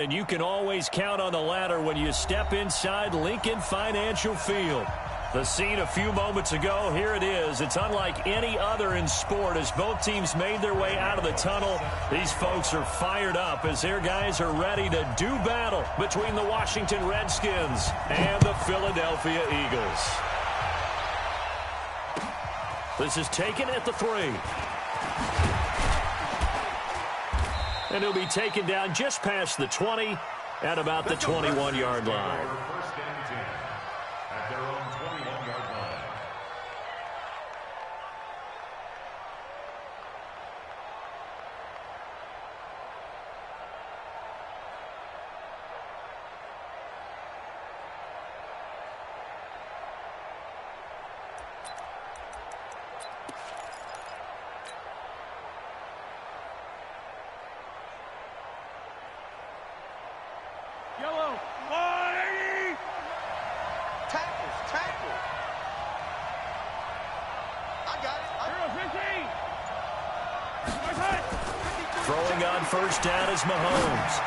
And you can always count on the ladder when you step inside Lincoln Financial Field. The scene a few moments ago, here it is. It's unlike any other in sport as both teams made their way out of the tunnel. These folks are fired up as their guys are ready to do battle between the Washington Redskins and the Philadelphia Eagles. This is taken at the 3. And he'll be taken down just past the 20 at about the 21-yard line. Yellow, 180! Tackle. I got it. 15! Throwing on first down is Mahomes.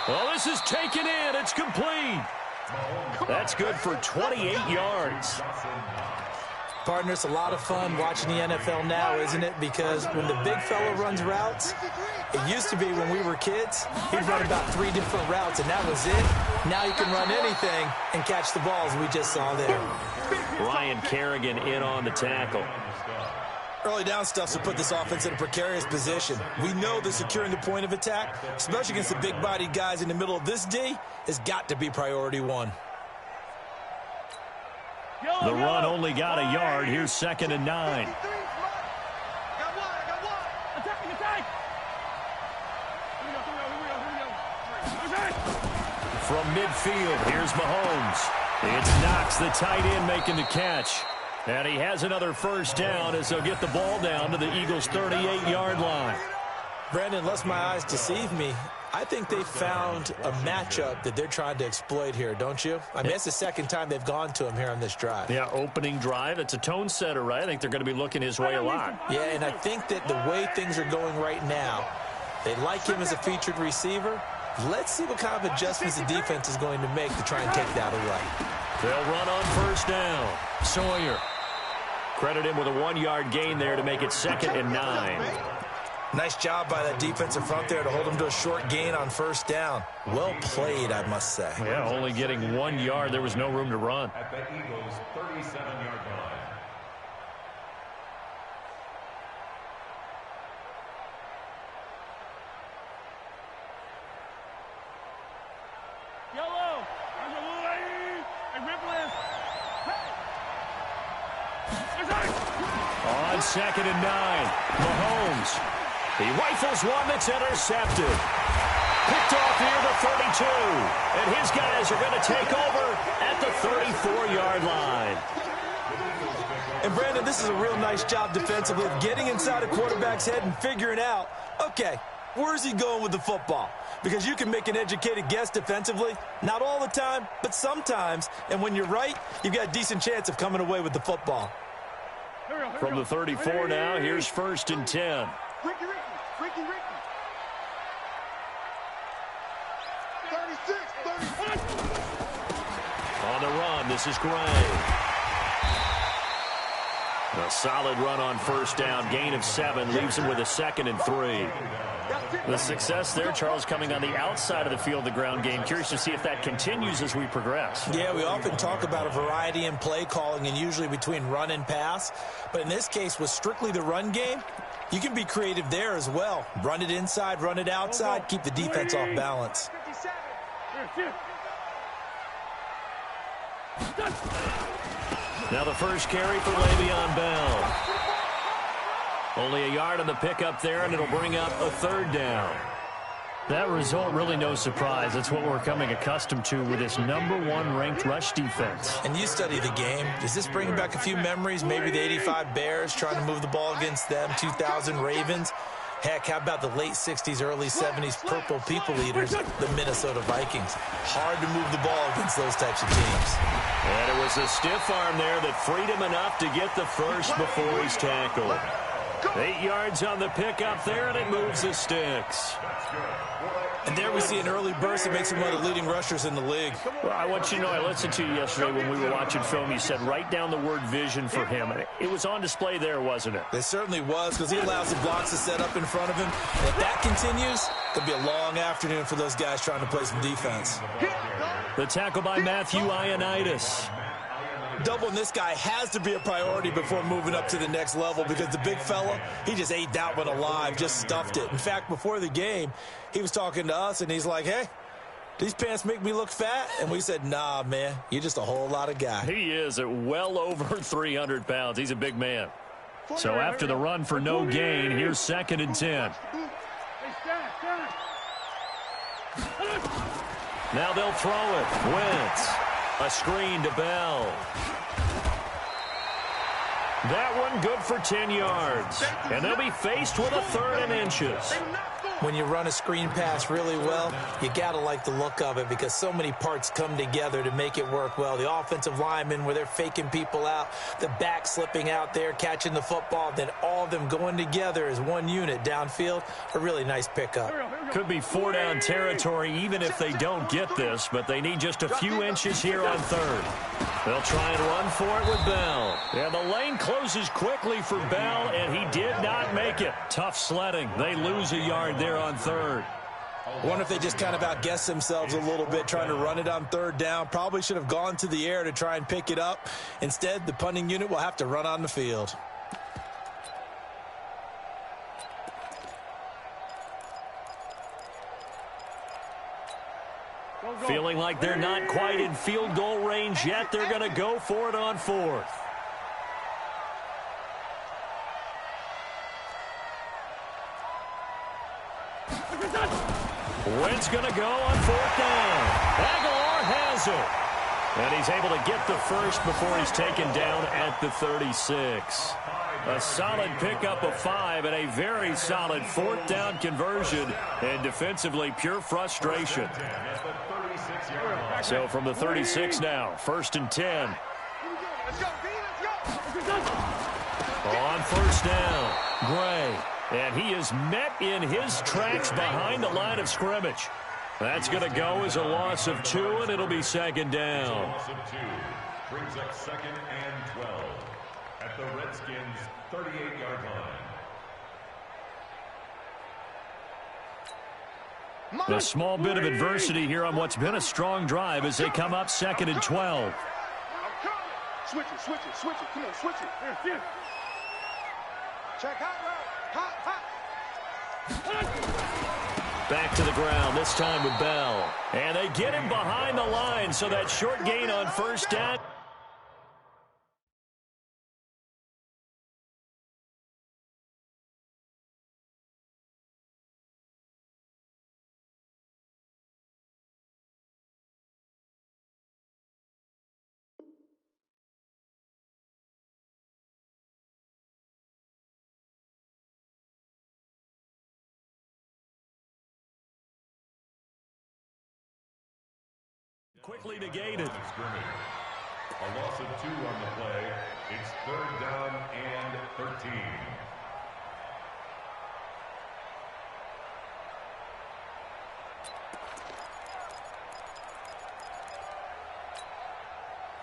Well, this is taken in. It's complete. That's good for 28 yards. Partner, it's a lot of fun watching the NFL now, isn't it? Because when the big fella runs routes, it used to be when we were kids, he'd run about 3 different routes, and that was it. Now you can run anything and catch the balls we just saw there. Ryan Kerrigan in on the tackle. Early down stuff to put this offense in a precarious position. We know that securing the point of attack, especially against the big-bodied guys in the middle of this D, has got to be priority 1. The run only got a yard. Here's 2nd and 9. Got one. Attack! Here we go. From midfield, here's Mahomes. It's Knox, the tight end, making the catch. And he has another first down as they'll get the ball down to the Eagles' 38-yard line. Brandon, unless my eyes deceive me, I think they found a matchup that they're trying to exploit here, don't you? I mean, it's the second time they've gone to him here on this drive. Yeah, opening drive. It's a tone setter, right? I think they're going to be looking his way a lot. Yeah, and I think that the way things are going right now, they like him as a featured receiver. Let's see what kind of adjustments the defense is going to make to try and take that away. They'll run on first down. Sawyer. Credit him with a 1-yard gain there to make it 2nd and 9. Nice job by that defensive front there to hold him to a short gain on first down. Well played, I must say. Yeah, only getting 1 yard. There was no room to run. At the Eagles' 37-yard line. Yellow! There's a little lady! And Ripley! On 2nd and 9, Mahomes. He rifles one that's intercepted. Picked off near the 32. And his guys are going to take over at the 34-yard line. And, Brandon, this is a real nice job defensively of getting inside a quarterback's head and figuring out, okay, where's he going with the football? Because you can make an educated guess defensively. Not all the time, but sometimes. And when you're right, you've got a decent chance of coming away with the football. From the 34 now, here's 1st and 10. Ricky. 36. On the run, this is Gray. A solid run on first down. Gain of 7 leaves him with a 2nd and 3. The success there, Charles, coming on the outside of the field, the ground game. Curious to see if that continues as we progress. Yeah, we often talk about a variety in play calling and usually between run and pass. But in this case, with strictly the run game, you can be creative there as well. Run it inside, run it outside, keep the defense off balance. Now the first carry for Le'Veon Bell. Only a yard on the pickup there, and it'll bring up a 3rd down. That result, really no surprise. That's what we're coming accustomed to with this #1 ranked rush defense. And you study the game. Does this bring back a few memories? Maybe the 85 Bears trying to move the ball against them, 2000 Ravens. Heck, how about the late 60s, early 70s Purple People Eaters, the Minnesota Vikings? Hard to move the ball against those types of teams. And it was a stiff arm there that freed him enough to get the first before he's tackled. 8 yards on the pickup there, and it moves the sticks. And there we see an early burst that makes him one of the leading rushers in the league. Well, I want you to know, I listened to you yesterday when we were watching film. You said write down the word vision for him. And it was on display there, wasn't it? It certainly was, because he allows the blocks to set up in front of him. And if that continues, it'll be a long afternoon for those guys trying to play some defense. The tackle by Matthew Ioannidis. Doubling this guy has to be a priority before moving up to the next level, because the big fella, he just ate that one alive, just stuffed it. In fact, before the game, he was talking to us, and he's like, hey, these pants make me look fat? And we said, nah, man, you're just a whole lot of guy. He is at well over 300 pounds. He's a big man. So after the run for no gain, here's 2nd and 10. Now they'll throw it. Wentz. A screen to Bell. That one good for 10 yards. And they'll be faced with a 3rd and inches. When you run a screen pass really well, you got to like the look of it, because so many parts come together to make it work well. The offensive linemen, where they're faking people out, the back slipping out there, catching the football, then all of them going together as one unit downfield. A really nice pickup. Could be 4-down territory even if they don't get this, but they need just a few inches here on 3rd. They'll try and run for it with Bell. And the lane closes quickly for Bell, and he did not make it. Tough sledding. They lose a yard there on 3rd. I wonder if they just kind of outguessed themselves a little bit trying to run it on 3rd down. Probably should have gone to the air to try and pick it up. Instead, the punting unit will have to run on the field. Feeling like they're not quite in field goal range yet. They're going to go for it on 4th. Wentz going to go on 4th down. Aguilar has it. And he's able to get the first before he's taken down at the 36. A solid pickup of 5 and a very solid 4th down conversion. And defensively, pure frustration. So from the 36 now, 1st and 10. On 1st down, Gray. And he is met in his tracks behind the line of scrimmage. That's going to go as a loss of 2, and it'll be 2nd down. Loss of 2 brings up 2nd and 12 at the Redskins' 38-yard line. The small bit of adversity here on what's been a strong drive as they come up 2nd and 12. Switch it, switch it, switch it. Come on, switch it. Here. Check hot route. Hot. Back to the ground, this time with Bell. And they get him behind the line, so that short gain on 1st down. Quickly negated. A loss of 2 on the play. It's 3rd down and 13.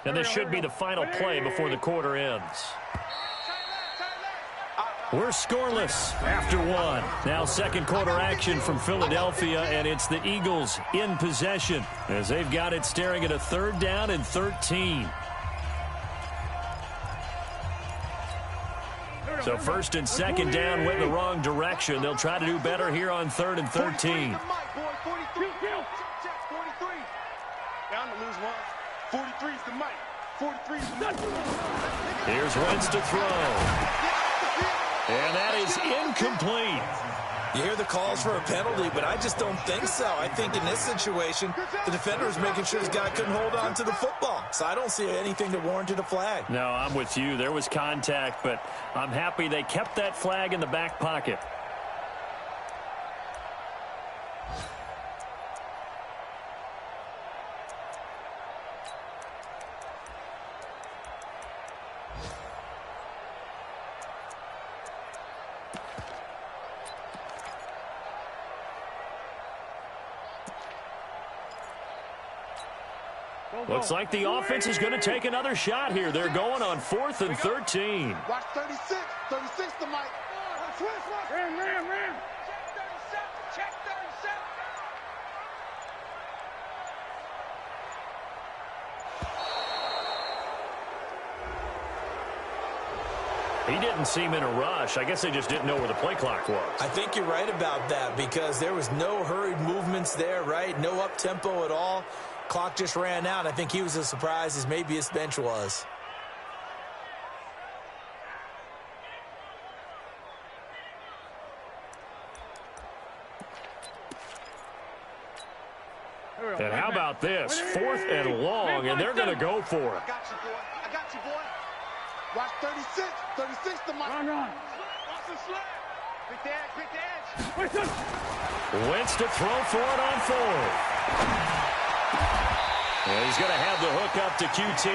And this should be the final play before the quarter ends. We're scoreless after 1. Now 2nd quarter action from Philadelphia, and it's the Eagles in possession as they've got it staring at a 3rd down and 13. So 1st and 2nd down went in the wrong direction. They'll try to do better here on 3rd and 13. Down to lose 1. 43 is the mic. 43 is the mic. Here's Wentz to throw. And that is incomplete. You hear the calls for a penalty, but I just don't think so. I think in this situation, the defender was making sure his guy couldn't hold on to the football. So I don't see anything that warranted a flag. No, I'm with you. There was contact, but I'm happy they kept that flag in the back pocket. Looks like the offense is going to take another shot here. They're going on 4th and 13. Watch 36. 36 to Mike. Ram. Check 37. Check 37. He didn't seem in a rush. I guess they just didn't know where the play clock was. I think you're right about that because there was no hurried movements there, right? No up-tempo at all. Clock just ran out. I think he was as surprised as maybe his bench was. And how about this? 4th and long, and they're going to go for it. I got you, boy. Watch 36. 36 to Mike. Run. Watch the slap. Pick the edge. Wentz to throw for it on 4th. And he's going to have the hook up to QT.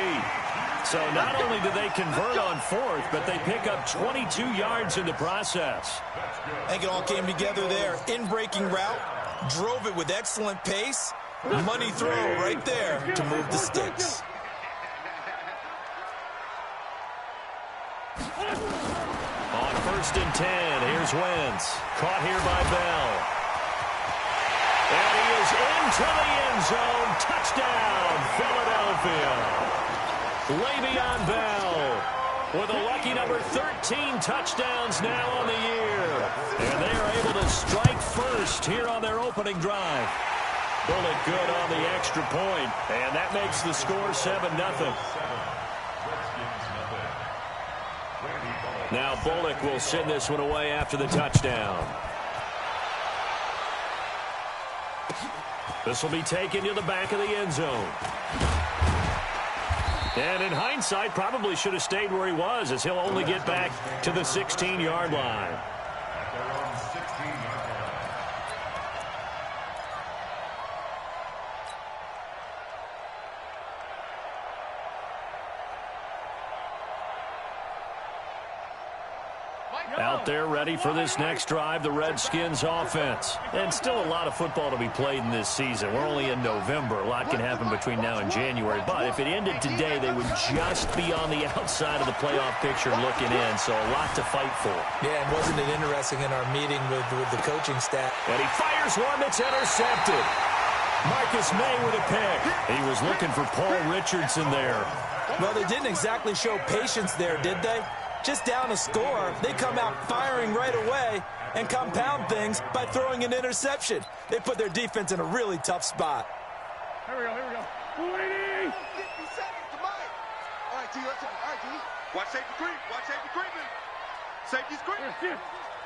So not only do they convert on 4th, but they pick up 22 yards in the process. I think it all came together there. In-breaking route, drove it with excellent pace. Money throw right there to move the sticks. On 1st and 10, here's Wentz. Caught here by Bell. And he is into the end zone. Touchdown, Philadelphia. Le'Veon Bell with a lucky number 13 touchdowns now on the year. And they are able to strike first here on their opening drive. Bullock good on the extra point, and that makes the score 7-0. Now Bullock will send this one away after the touchdown. This will be taken to the back of the end zone. And in hindsight, probably should have stayed where he was, as he'll only get back to the 16-yard line. Out there ready for this next drive, the Redskins offense. And still a lot of football to be played in this season. We're only in November. A lot can happen between now and January. But if it ended today, they would just be on the outside of the playoff picture looking in. So a lot to fight for. Yeah, and wasn't it interesting in our meeting with the coaching staff? And he fires one that's intercepted. Marcus May with a pick. He was looking for Paul Richardson there. Well, they didn't exactly show patience there, did they? Just down a score, they come out firing right away and compound things by throwing an interception. They put their defense in a really tough spot. Here we go. 50 seconds to Mike. All right, T. Watch safety creep. Safety's creep.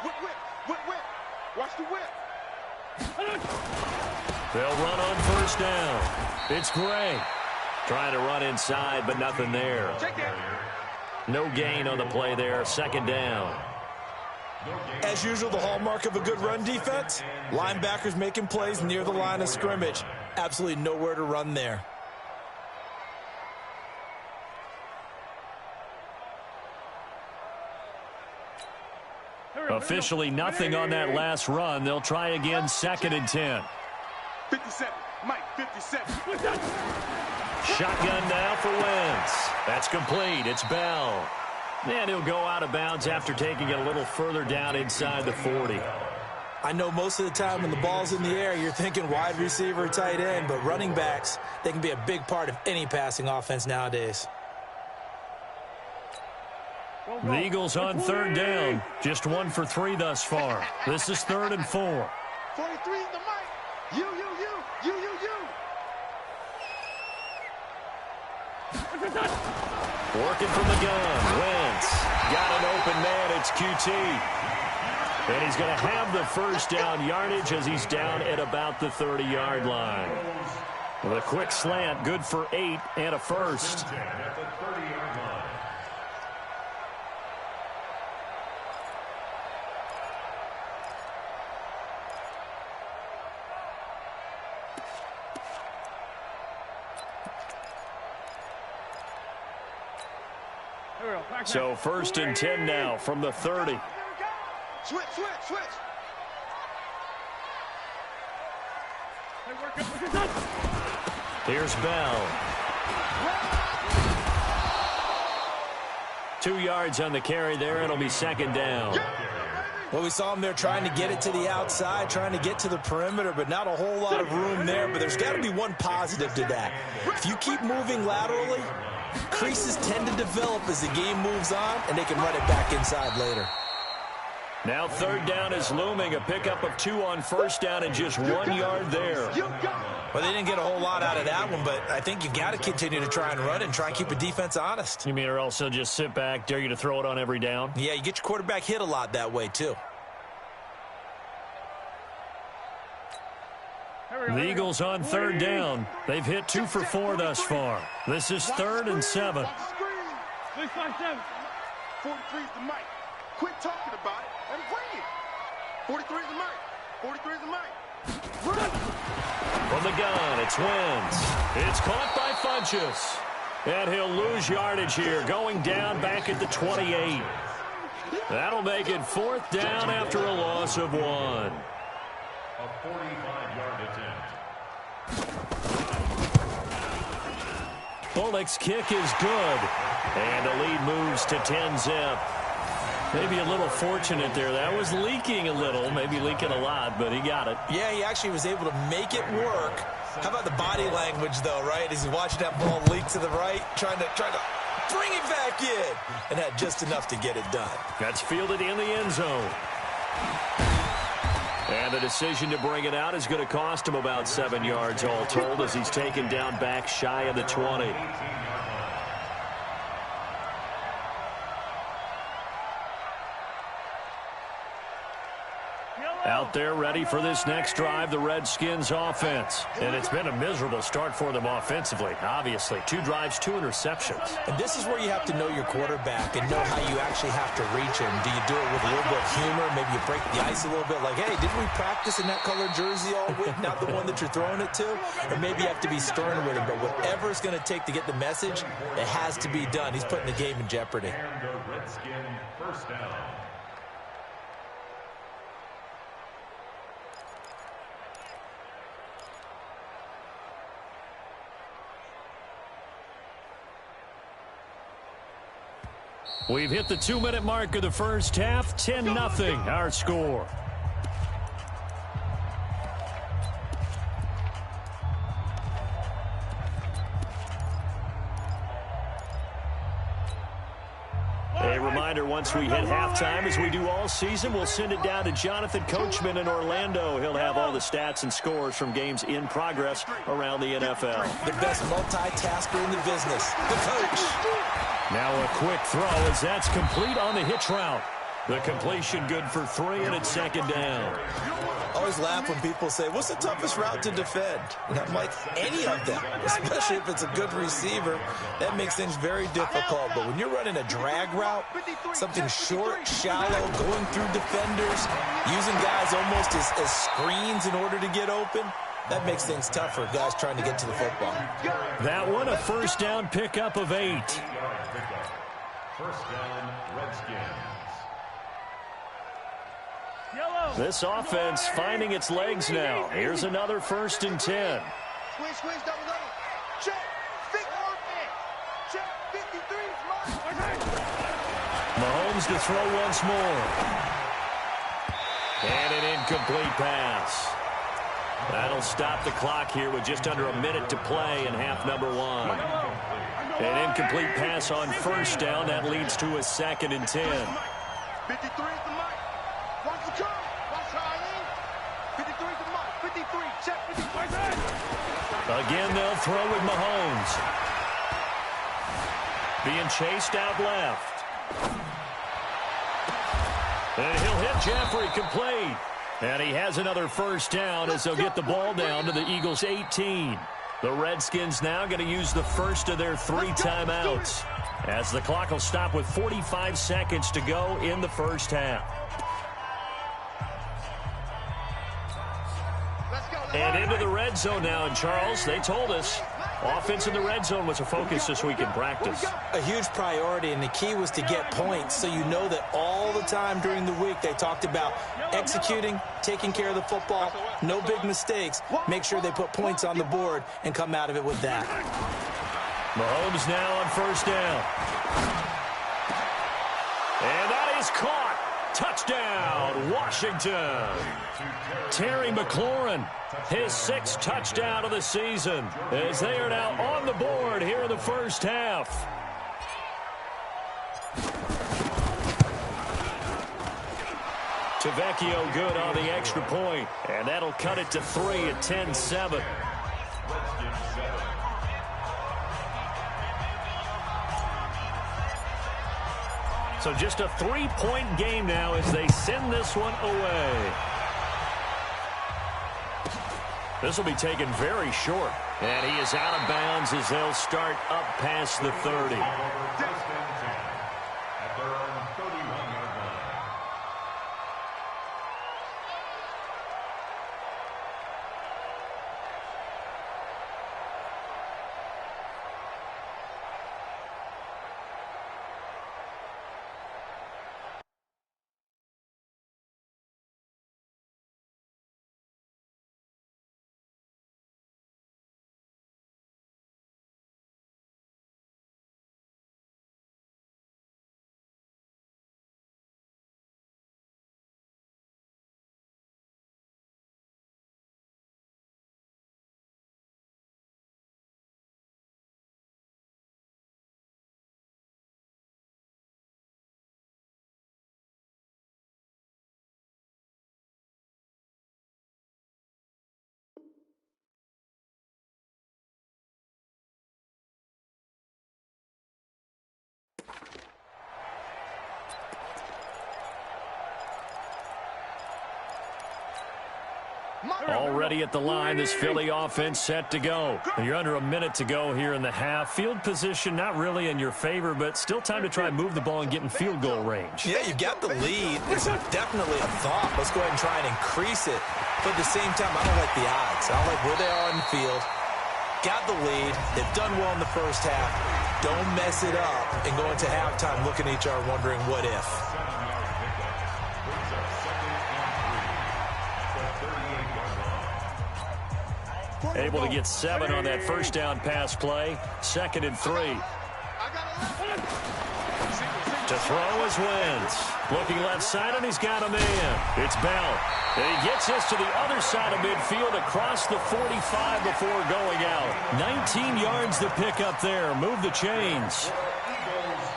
Whip. Watch the whip. They'll run on 1st down. It's Gray. Trying to run inside, but nothing there. Check that. No gain on the play there. 2nd down. As usual, the hallmark of a good run defense, linebackers making plays near the line of scrimmage. Absolutely nowhere to run there. Officially nothing on that last run. They'll try again, 2nd and 10. 57. Mike, 57. Shotgun now for Wentz. That's complete. It's Bell. And he'll go out of bounds after taking it a little further down inside the 40. I know most of the time when the ball's in the air, you're thinking wide receiver, tight end, but running backs, they can be a big part of any passing offense nowadays. The Eagles on 3rd down. Just 1 for 3 thus far. This is 3rd and 4. 43 to Mike. You. Working from the gun. Wentz got an open man. It's QT. And he's going to have the 1st down yardage as he's down at about the 30-yard line. With a quick slant, good for 8 and a 1st. So 1st and 10 now from the 30. Switch. Here's Bell. 2 yards on the carry there. It'll be second down. Well, we saw him there trying to get it to the outside, trying to get to the perimeter, but not a whole lot of room there. But there's got to be one positive to that. If you keep moving laterally, creases tend to develop as the game moves on, and they can run it back inside later. Now third down is looming. A pickup of 2 on first down and just 1 yard there. Well, they didn't get a whole lot out of that one, but I think you got to continue to try and run and try and keep the defense honest. You mean or else they'll just sit back, dare you to throw it on every down? Yeah, you get your quarterback hit a lot that way, too. The Eagles on third down. They've hit 2 for 4 thus far. This is 3rd and 7. 43 is the mic. Quit talking about it and bring it. 43 is the mic. 43 is the mic. From the gun, it's Wentz. It's caught by Funchess. And he'll lose yardage here, going down back at the 28. That'll make it 4th down after a loss of 1. A 45-yard attempt. Bullock's kick is good. And the lead moves to 10-zip. Maybe a little fortunate there. That was leaking a little, maybe leaking a lot, but he got it. Yeah, he actually was able to make it work. How about the body language, though, right? As he's watching that ball leak to the right, trying to bring it back in, and had just enough to get it done. That's fielded in the end zone. And the decision to bring it out is going to cost him about 7 yards all told as he's taken down back shy of the 20. Out there ready for this next drive, the Redskins offense. And it's been a miserable start for them offensively, obviously. 2 drives, 2 interceptions. And this is where you have to know your quarterback and know how you actually have to reach him. Do you do it with a little bit of humor? Maybe you break the ice a little bit like, hey, didn't we practice in that colored jersey all week, not the one that you're throwing it to? Or maybe you have to be stern with him. But whatever it's going to take to get the message, it has to be done. He's putting the game in jeopardy. And the Redskin first down. We've hit the 2-minute mark of the first half. 10-0 our score. A reminder, once we hit halftime, as we do all season, we'll send it down to Jonathan Coachman in Orlando. He'll have all the stats and scores from games in progress around the NFL. The best multitasker in the business, the coach. Now a quick throw as that's complete on the hitch route. The completion good for 3, and it's second down. I always laugh when people say, what's the toughest route to defend? And I'm like, any of them, especially if it's a good receiver. That makes things very difficult. But when you're running a drag route, something short, shallow, going through defenders, using guys almost as screens in order to get open, that makes things tougher, guys trying to get to the football. That one, a first down pickup of 8. First down, Redskins. This offense finding its legs now. Here's another 1st and 10. Swing, double. Check. Big man. Check. 53. Mahomes to throw once more. And an incomplete pass. That'll stop the clock here with just under a minute to play in half number 1. An incomplete pass on first down. That leads to a 2nd and 10. 53 is the mic. Watch the curve. Watch how I aim. 53 is the mic. 53. Check. 53. Again, they'll throw with Mahomes. Being chased out left. And he'll hit Jeffrey complete. And he has another first down as they'll get the ball down to the Eagles' 18. The Redskins now going to use the first of their 3 timeouts, as the clock will stop with 45 seconds to go in the first half. And into the red zone now, and Charles, they told us offense in the red zone was a focus this week in practice. A huge priority, and the key was to get points, so you know that all the time during the week they talked about executing, taking care of the football, no big mistakes, make sure they put points on the board and come out of it with that. Mahomes now on first down. And that is caught. Touchdown, Washington. Terry McLaurin, his 6th touchdown of the season, as they are now on the board here in the first half. Tavecchio good on the extra point, and that'll cut it to 3 at 10-7. So just a 3-point game now as they send this one away. This will be taken very short. And he is out of bounds as they'll start up past the 30. Already at the line, this Philly offense set to go. You're under a minute to go here in the half. Field position not really in your favor, but still time to try and move the ball and get in field goal range. Yeah, you've got the lead. It's definitely a thought. Let's go ahead and try and increase it. But at the same time, I don't like the odds. I don't like where they are in the field. Got the lead. They've done well in the first half. Don't mess it up and go into halftime looking at each other wondering what if. Able to get 7 on that first down pass play. 2nd and 3. To throw is Wentz. Looking left side, and he's got a man. It's Bell. And he gets this to the other side of midfield across the 45 before going out. 19 yards to pick up there. Move the chains.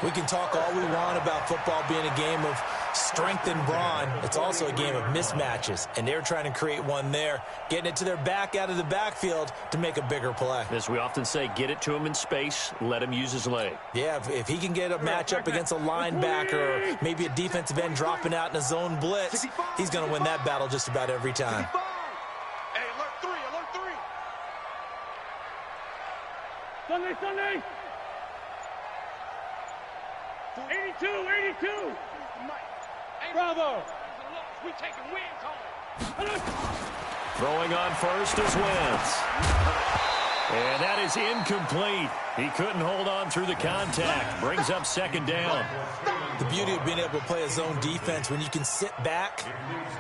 We can talk all we want about football being a game of strength and brawn. It's also a game of mismatches, and they're trying to create one there, getting it to their back out of the backfield to make a bigger play. As we often say, get it to him in space, let him use his leg. Yeah, if he can get a matchup against a linebacker or maybe a defensive end dropping out in a zone blitz, he's going to win that battle just about every time. Hey, alert 3, alert 3. Sunday. 82. Bravo. We taking wins home. Throwing on first is Wentz. And that is incomplete. He couldn't hold on through the contact. Brings up 2nd down. The beauty of being able to play a zone defense, when you can sit back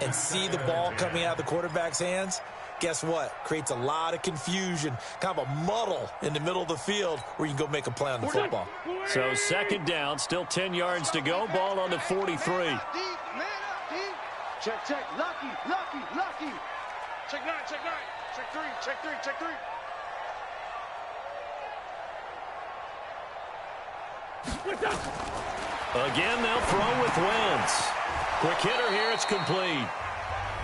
and see the ball coming out of the quarterback's hands, guess what? Creates a lot of confusion, kind of a muddle in the middle of the field where you can go make a play on the football. So 2nd down, still 10 yards to go. Ball on the 43. Check, lucky. Check 9. Check 3. Again, they'll throw with Wentz. Quick hitter here, it's complete.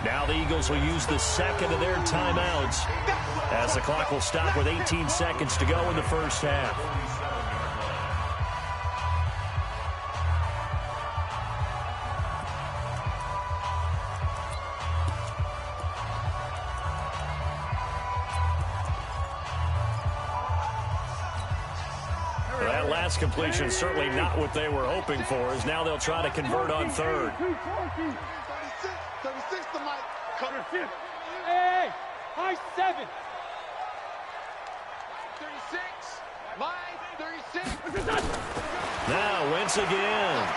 Now the Eagles will use the 2nd of their timeouts as the clock will stop with 18 seconds to go in the first half. That last completion certainly not what they were hoping for, as now they'll try to convert on 3rd. 36 to Mike. Cutter. Hey, high 7. 36. Mike, 36. Now Wentz again.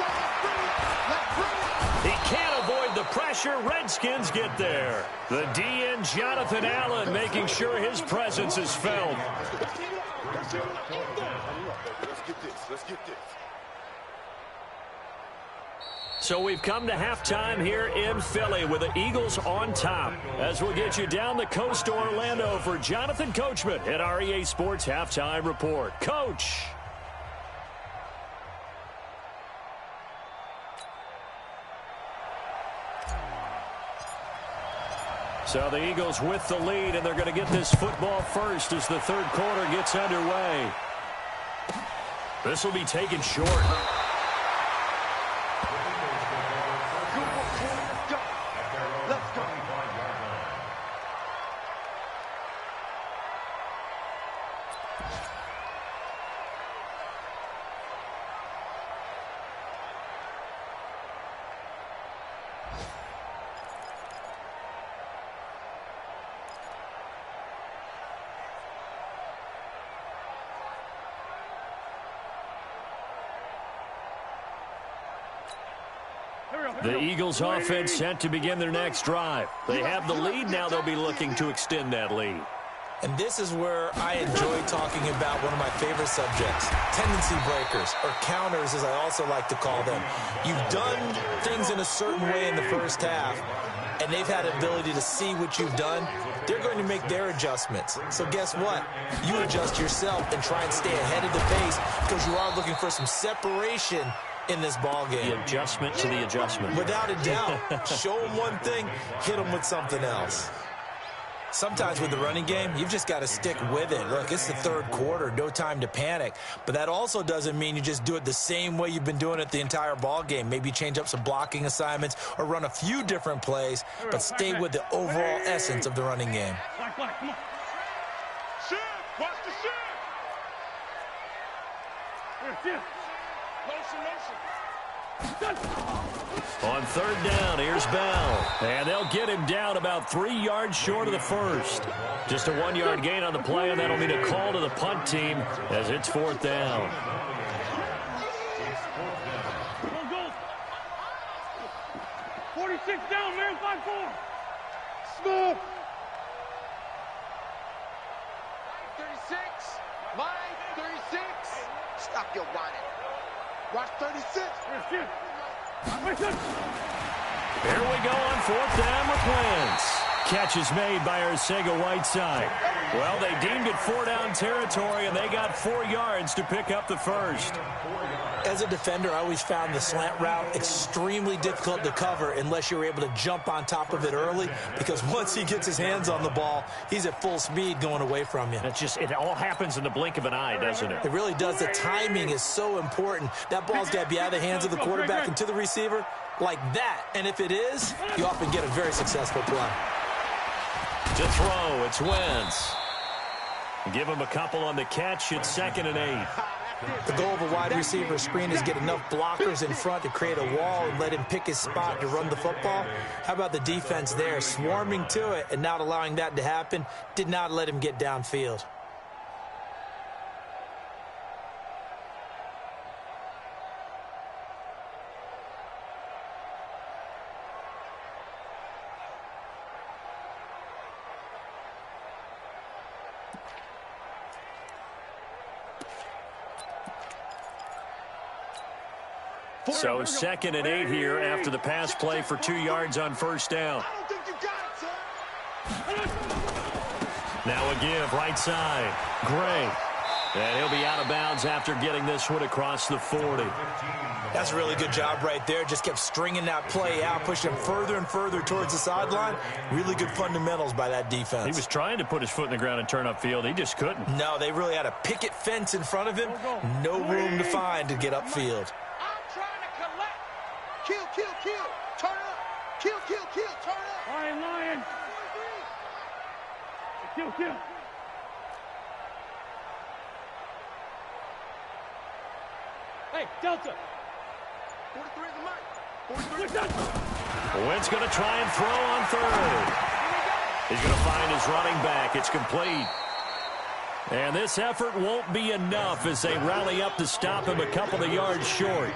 He can't avoid with the pressure. Redskins get there. The DN, Jonathan Allen, making sure his presence is felt. Let's get this. So we've come to halftime here in Philly with the Eagles on top. As we'll get you down the coast to Orlando for Jonathan Coachman at our EA Sports Halftime Report. Coach. So the Eagles with the lead, and they're going to get this football first as the third quarter gets underway. This will be taken short. The Eagles offense set to begin their next drive. They have the lead. Now they'll be looking to extend that lead. And this is where I enjoy talking about one of my favorite subjects, tendency breakers, or counters as I also like to call them. You've done things in a certain way in the first half, and they've had an ability to see what you've done. They're going to make their adjustments. So guess what? You adjust yourself and try and stay ahead of the pace because you are looking for some separation in this ball game. The adjustment to the adjustment. Without a doubt. Show them one thing, hit them with something else. Sometimes with the running game, you've just got to stick with it. Look, it's the third quarter, no time to panic. But that also doesn't mean you just do it the same way you've been doing it the entire ball game. Maybe change up some blocking assignments or run a few different plays, but stay with the overall essence of the running game. Come on. Shift! Watch the shift! Here. Motion. On third down, here's Bell. And they'll get him down about 3 yards short of the first. Just a 1-yard gain on the play, and that'll mean a call to the punt team as it's fourth down. Go. 46 down, man. 5-4. Smooth! 36. Mine, 36. Stop your whining. Watch 36! Here. Here we go on fourth down with Wentz. Catch is made by Arcega-Whiteside. Well, they deemed it 4-down territory, and they got 4 yards to pick up the first. As a defender, I always found the slant route extremely difficult to cover unless you're able to jump on top of it early, because once he gets his hands on the ball, he's at full speed going away from you. It all happens in the blink of an eye, doesn't it? It really does. The timing is so important. That ball's got to be out of the hands of the quarterback and to the receiver like that. And if it is, you often get a very successful play. To throw, it's Wentz. Give him a couple on the catch. It's 2nd and 8. The goal of a wide receiver screen is get enough blockers in front to create a wall and let him pick his spot to run the football. How about the defense there, swarming to it and not allowing that to happen? Did not let him get downfield. So 2nd and 8 here after the pass play for 2 yards on first down. I don't think you got it, son! Now a give, right side. Gray. And he'll be out of bounds after getting this one across the 40. That's a really good job right there. Just kept stringing that play out, pushing him further and further towards the sideline. Really good fundamentals by that defense. He was trying to put his foot in the ground and turn upfield. He just couldn't. No, they really had a picket fence in front of him. No room to find to get upfield. Kill. Turn up. Kill. Turn up. Lion. Kill. Hey, Delta. 43 is the mark. 43. Wentz going to try and throw on third. He's going to find his running back. It's complete. And this effort won't be enough as they rally up to stop him a couple of yards short.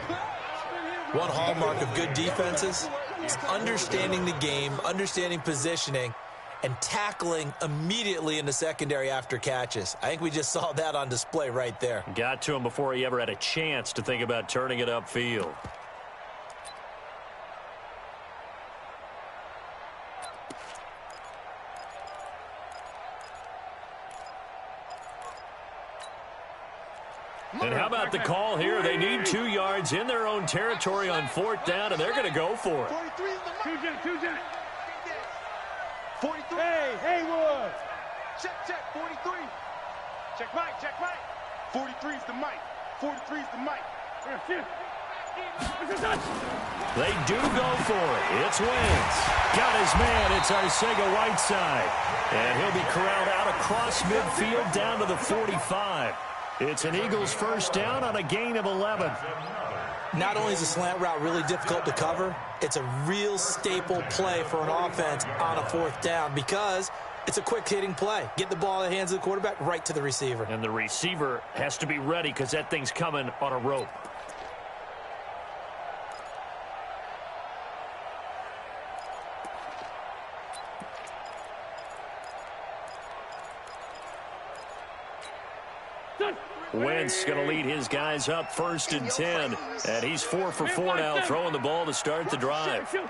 One hallmark of good defenses, It's understanding the game, understanding positioning, and tackling immediately in the secondary after catches. I think we just saw that on display right there. Got to him before he ever had a chance to think about turning it upfield. And how about the call here? They need 2 yards in their own territory on 4th down, and they're going to go for it. 43 is 43. Hey, Haywood. Check, 43. Check Mike. 43 is the mic. 43 is the mic. They do go for it. It's Wentz. Got his man. It's Arcega-Whiteside. And he'll be corralled out across midfield down to the 45. It's an Eagles first down on a gain of 11. Not only is a slant route really difficult to cover, it's a real staple play for an offense on a 4th down because it's a quick-hitting play. Get the ball in the hands of the quarterback right to the receiver. And the receiver has to be ready because that thing's coming on a rope. Wentz going to lead his guys up 1st and 10. And he's 4 for 4 now, throwing the ball to start the drive. Watch the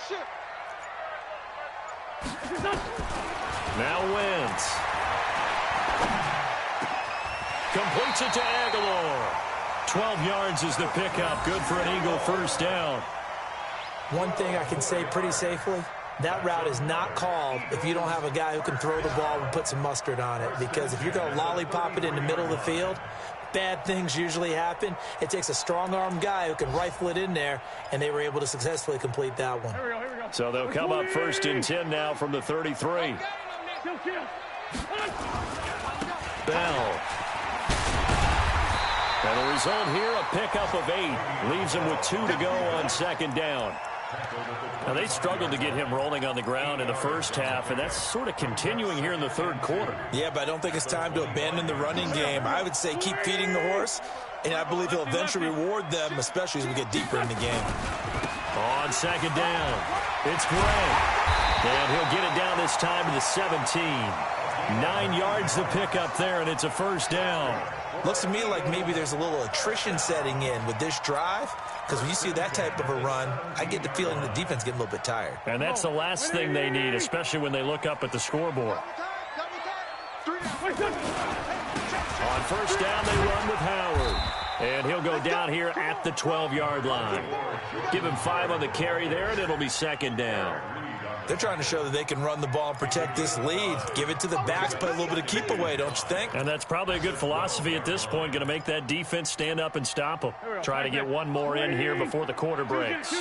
shift. Now Wentz. Completes it to Aguilar. 12 yards is the pickup. Good for an Eagle first down. One thing I can say pretty safely, that route is not called if you don't have a guy who can throw the ball and put some mustard on it. Because if you're going to lollipop it in the middle of the field, bad things usually happen. It takes a strong-arm guy who can rifle it in there, and they were able to successfully complete that one. Here we go. So they'll come up 1st and 10 now from the 33. Bell. And the result here, a pickup of 8. Leaves him with 2 to go on 2nd down. Now, they struggled to get him rolling on the ground in the first half, and that's sort of continuing here in the 3rd quarter. Yeah, but I don't think it's time to abandon the running game. I would say keep feeding the horse, and I believe he'll eventually reward them, especially as we get deeper in the game. On 2nd down, it's Gray. And he'll get it down this time to the 17. 9 yards to pick up there, and it's a first down. Looks to me like maybe there's a little attrition setting in with this drive, because when you see that type of a run, I get the feeling the defense getting a little bit tired. And that's the last thing they need, especially when they look up at the scoreboard. On first down, they run with Howard. And he'll go down here at the 12-yard line. Give him 5 on the carry there, and it'll be 2nd down. They're trying to show that they can run the ball and protect this lead. Give it to the backs, play a little bit of keep away, don't you think? And that's probably a good philosophy at this point, going to make that defense stand up and stop them. Try to get one more in here before the quarter breaks.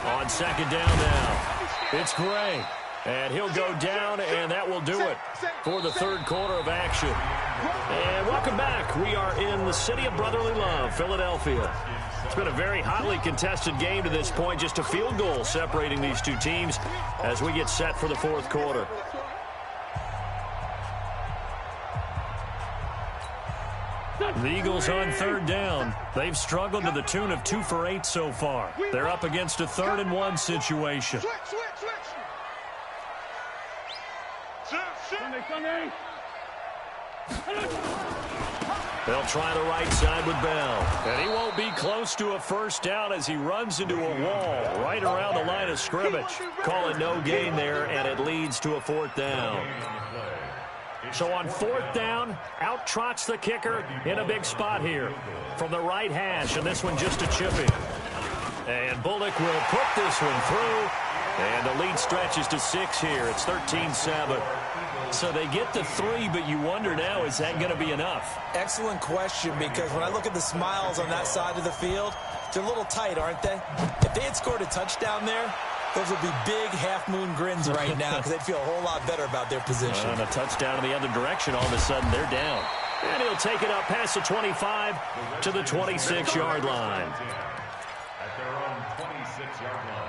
On 2nd down now, it's Gray. And he'll go down, and that will do it for the 3rd quarter of action. And welcome back. We are in the city of brotherly love, Philadelphia. It's been a very hotly contested game to this point. Just a field goal separating these two teams as we get set for the 4th quarter. The Eagles on 3rd down. They've struggled to the tune of 2 for 8 so far. They're up against a 3rd and 1 situation. Sunday. They'll try the right side with Bell. And he won't be close to a first down as he runs into a wall right around the line of scrimmage. Call it no gain there, and it leads to a 4th down. So on 4th down, out trots the kicker in a big spot here from the right hash, and this one just a chipping. And Bullock will put this one through, and the lead stretches to 6 here. It's 13-7. So they get to 3, but you wonder now, is that going to be enough? Excellent question, because when I look at the smiles on that side of the field, they're a little tight, aren't they? If they had scored a touchdown there, those would be big half-moon grins right now because they'd feel a whole lot better about their position. And a touchdown in the other direction, all of a sudden they're down. And he'll take it up past the 25 to the 26-yard line. At their own 26-yard line.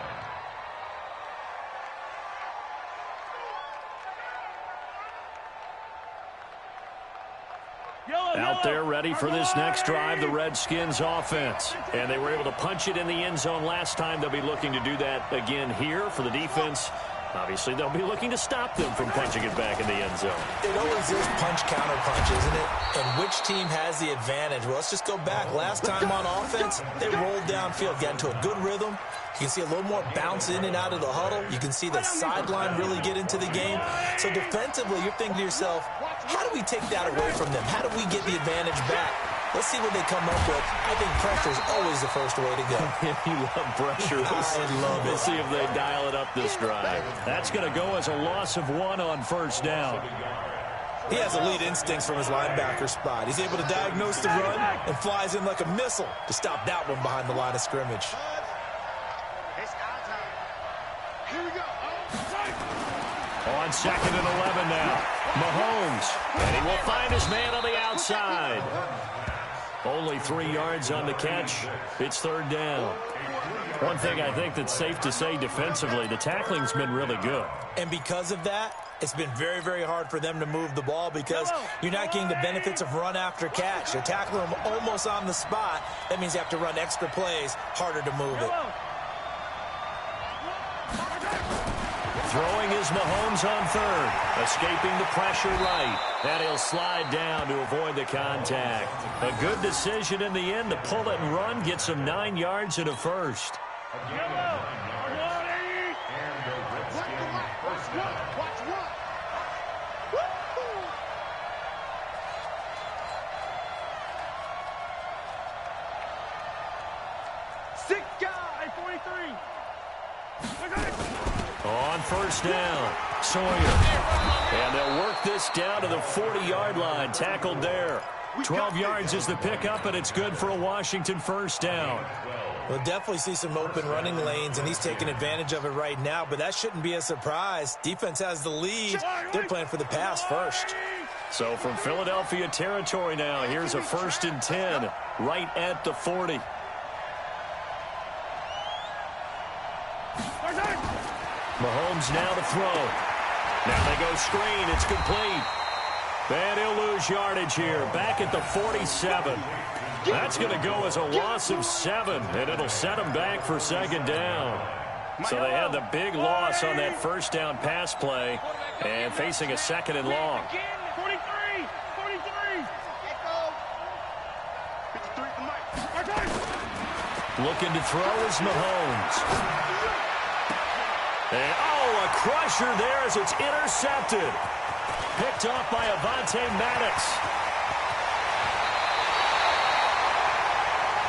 Out there ready for this next drive, the Redskins offense. And they were able to punch it in the end zone last time. They'll be looking to do that again here for the defense. Obviously, they'll be looking to stop them from punching it back in the end zone. It always is punch-counter-punch, isn't it? And which team has the advantage? Well, let's just go back. Last time on offense, they rolled downfield, got into a good rhythm. You can see a little more bounce in and out of the huddle. You can see the sideline really get into the game. So defensively, you're thinking to yourself, how do we take that away from them? How do we get the advantage back? Let's see what they come up with. I think pressure is always the first way to go. You love pressure. I love it. We'll see if they dial it up this drive. That's going to go as a loss of 1 on first down. He has elite instincts from his linebacker spot. He's able to diagnose the run and flies in like a missile to stop that one behind the line of scrimmage. It's our time. Here we go. On 2nd and 11 now. Mahomes. And he will find his man on the outside. Only 3 yards on the catch. It's 3rd down. One thing I think that's safe to say defensively, the tackling's been really good. And because of that, it's been very, very hard for them to move the ball because you're not getting the benefits of run after catch. You're tackling them almost on the spot. That means you have to run extra plays, harder to move it. Throwing is Mahomes on 3rd. Escaping the pressure right. And he'll slide down to avoid the contact. A good decision in the end to pull it and run. Gets him 9 yards and a first. Sick guy, 43. On first down, Sawyer. And they'll work this down to the 40-yard line. Tackled there. 12 yards is the pickup, and it's good for a Washington first down. We'll definitely see some open running lanes, and he's taking advantage of it right now, but that shouldn't be a surprise. Defense has the lead. They're playing for the pass first. So from Philadelphia territory now, here's a 1st and 10 right at the 40. Mahomes now to throw. Now they go screen. It's complete. And he'll lose yardage here. Back at the 47. That's going to go as a loss of 7, and it'll set them back for 2nd down. So they had the big loss on that first down pass play and facing a 2nd and long. 43. Looking to throw is Mahomes. And, a crusher there as it's intercepted. Picked off by Avonte Maddox.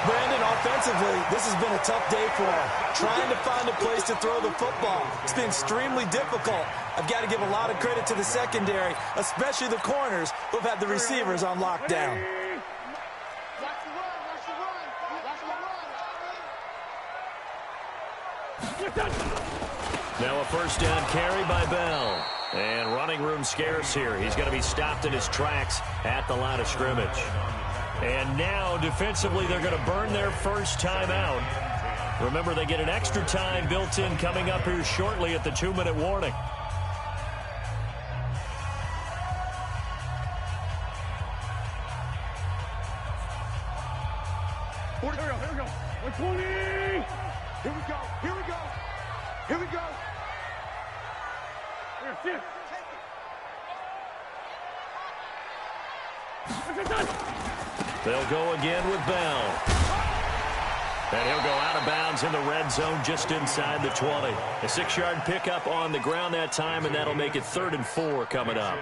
Brandon, offensively, this has been a tough day for him. Trying to find a place to throw the football. It's been extremely difficult. I've got to give a lot of credit to the secondary, especially the corners who have had the receivers on lockdown. Now a first down carry by Bell. And running room scarce here. He's going to be stopped in his tracks at the line of scrimmage. And now defensively they're going to burn their first timeout. Remember, they get an extra time built in coming up here shortly at the 2-minute warning. Here we go. 120. Here we go. Here. They'll go again with Bell. And he'll go out of bounds in the red zone just inside the 20. A 6-yard pickup on the ground that time, and that'll make it 3rd and 4 coming up.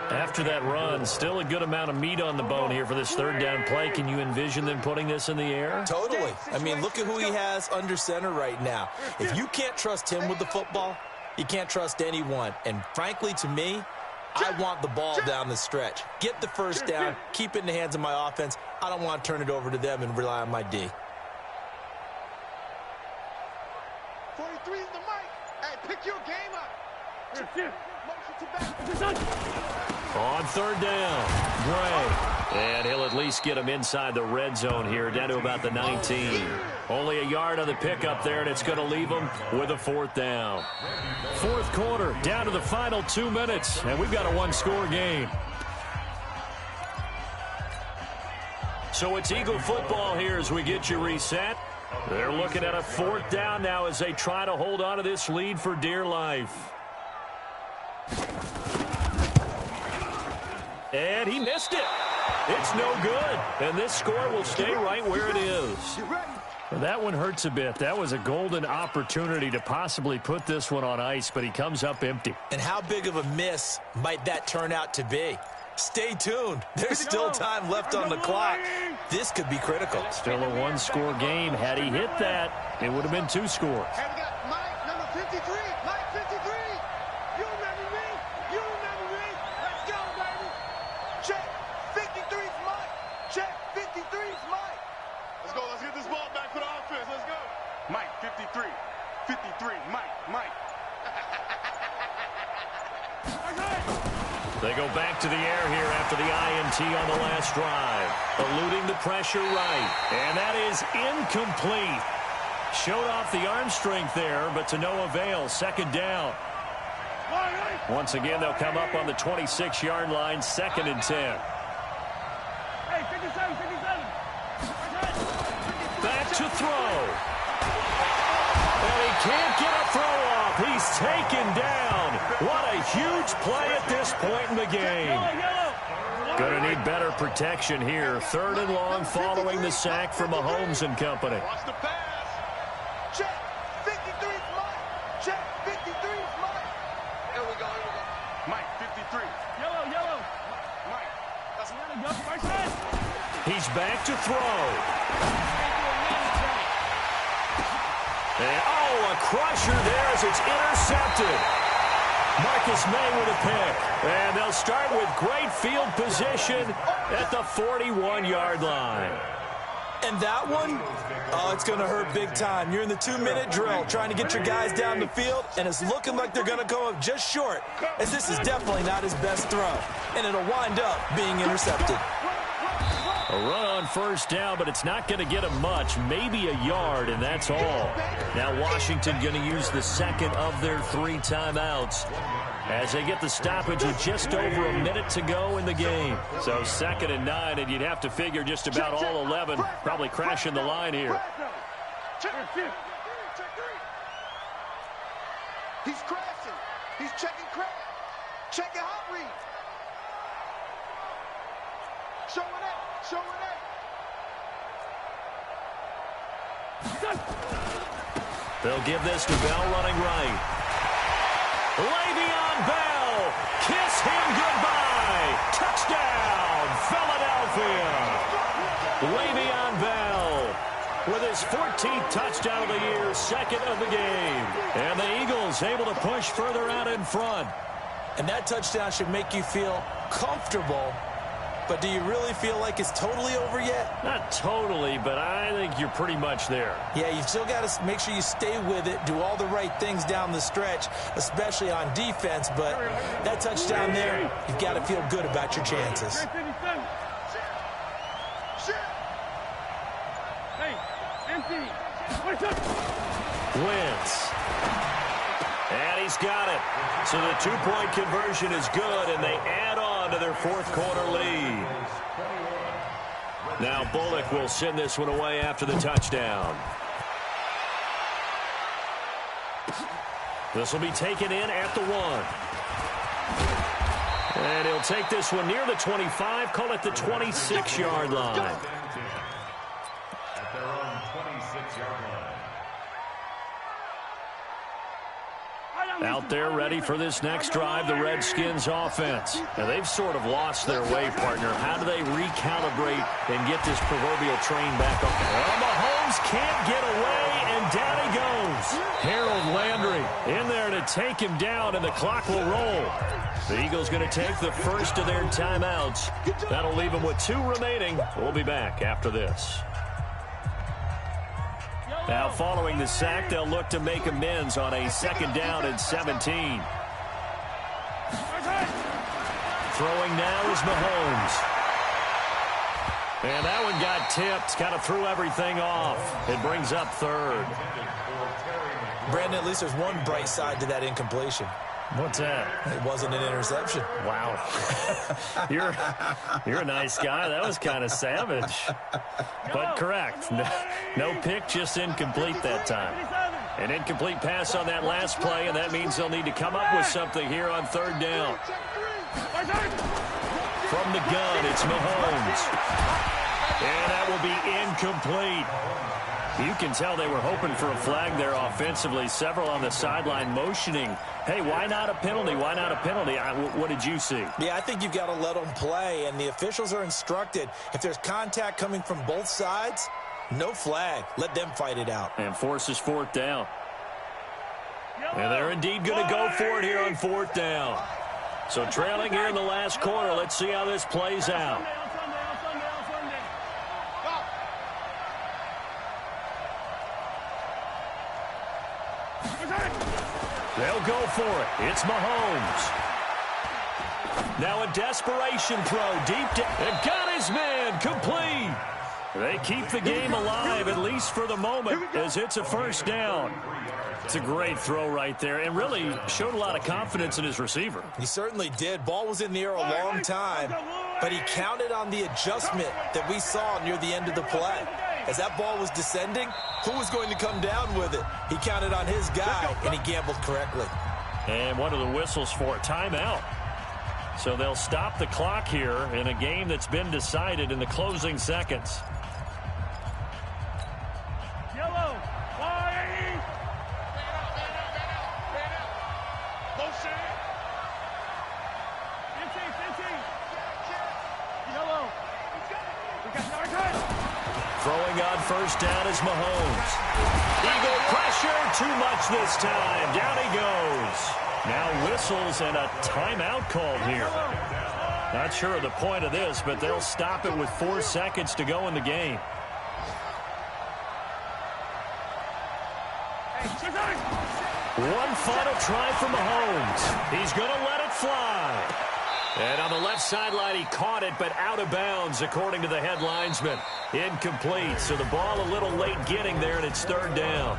After that run, still a good amount of meat on the bone here for this 3rd down play. Can you envision them putting this in the air? Totally. I mean, look at who he has under center right now. If you can't trust him with the football, you can't trust anyone. And frankly, to me, I want the ball down the stretch. Get the first down, keep it in the hands of my offense. I don't want to turn it over to them and rely on my D. 43 is the mic. Hey, pick your game up. Here. Motion to back. On 3rd down, Gray. And he'll at least get him inside the red zone here, down to about the 19. Only a yard on the pickup there, and it's going to leave him with a 4th down. 4th quarter, down to the final 2 minutes, and we've got a 1-score game. So it's Eagle football here as we get you reset. They're looking at a 4th down now as they try to hold on to this lead for dear life. And he missed it. It's no good. And this score will stay right where it is. That one hurts a bit. That was a golden opportunity to possibly put this one on ice, but he comes up empty. And how big of a miss might that turn out to be? Stay tuned. There's still time left on the clock. This could be critical. Still a 1-score game. Had he hit that, it would have been 2 scores. And we got Mike, number 53. Mike 53. You remember me? You remember me? Let's go, baby. Check. 53's Mike. Check. 53's Mike. Let's go. Let's get this ball back for the offense. Let's go. Mike, 53. 53. Mike. They go back to the air here after the INT on the last drive. Eluding the pressure right. And that is incomplete. Showed off the arm strength there, but to no avail. 2nd down. Once again, they'll come up on the 26-yard line, 2nd and 10. Hey, 57. Back to throw. And he can't get a throw off. He's taken down. What a huge play at this point in the game. Going to need better protection here. 3rd and long following the sack from Mahomes and company. Watch the pass. Check. 53's Mike. Check. 53's Mike. Here we go. Mike, 53. Yellow. Mike. That's Right side. He's back to throw. And, a crusher there as it's intercepted. Marcus May with a pick. And they'll start with great field position at the 41-yard line. And that one, it's going to hurt big time. You're in the 2-minute drill trying to get your guys down the field, and it's looking like they're going to come up just short, as this is definitely not his best throw. And it'll wind up being intercepted. A run on 1st down, but it's not going to get him much, maybe a yard, and that's all. Now Washington going to use the 2nd of their 3 timeouts as they get the stoppage with just over a minute to go in the game. So 2nd and 9, and you'd have to figure just about all 11 probably crashing the line here. He's crashing. He's checking crash. Checking hot read. Showing it. They'll give this to Bell running right. Le'Veon Bell. Kiss him goodbye. Touchdown, Philadelphia. Le'Veon Bell with his 14th touchdown of the year, 2nd of the game. And the Eagles able to push further out in front. And that touchdown should make you feel comfortable. But do you really feel like it's totally over yet? Not totally, but I think you're pretty much there. Yeah, you've still got to make sure you stay with it, do all the right things down the stretch, especially on defense. But that touchdown there, you've got to feel good about your chances. Hey, empty. Wentz. And he's got it. So the 2-point conversion is good, and they add on to their 4th quarter lead. Now Bullock will send this one away after the touchdown. This will be taken in at the 1. And he'll take this one near the 25, call it the 26-yard line. At their own 26-yard line. Out there ready for this next drive, the Redskins offense. Now, they've sort of lost their way, partner. How do they recalibrate and get this proverbial train back up? Well, Mahomes can't get away, and down he goes. Harold Landry in there to take him down, and the clock will roll. The Eagles going to take the first of their timeouts. That'll leave them with 2 remaining. We'll be back after this. Now, following the sack, they'll look to make amends on a 2nd down and 17. Throwing now is Mahomes. And that one got tipped, kind of threw everything off. It brings up 3rd. Brandon, at least there's one bright side to that incompletion. What's that? It wasn't an interception. Wow. You're a nice guy. That was kind of savage. But correct. No pick, just incomplete that time. An incomplete pass on that last play, and that means they'll need to come up with something here on third down. From the gun, it's Mahomes. And that will be incomplete. You can tell they were hoping for a flag there offensively. Several on the sideline motioning, hey, why not a penalty? Why not a penalty? What did you see? Yeah, I think you've got to let them play, and the officials are instructed, if there's contact coming from both sides, no flag. Let them fight it out. And forces fourth down. And they're indeed going to go for it here on fourth down. So trailing here in the last quarter. Let's see how this plays out. They'll go for it. It's Mahomes. Now a desperation throw deep down. And got his man complete. They keep the game alive, at least for the moment, as it's a first down. It's a great throw right there, and really showed a lot of confidence in his receiver. He certainly did. Ball was in the air a long time, but he counted on the adjustment that we saw near the end of the play. As that ball was descending, who was going to come down with it? He counted on his guy, and he gambled correctly. And what are the whistles for? Timeout. So they'll stop the clock here in a game that's been decided in the closing seconds. Yellow. Throwing on first down is Mahomes. Eagle pressure, too much this time. Down he goes. Now whistles and a timeout called here. Not sure of the point of this, but they'll stop it with 4 seconds to go in the game. One final try for Mahomes. He's going to let it fly. And on the left sideline, he caught it, but out of bounds, according to the head linesman. Incomplete, so the ball a little late getting there, and it's third down.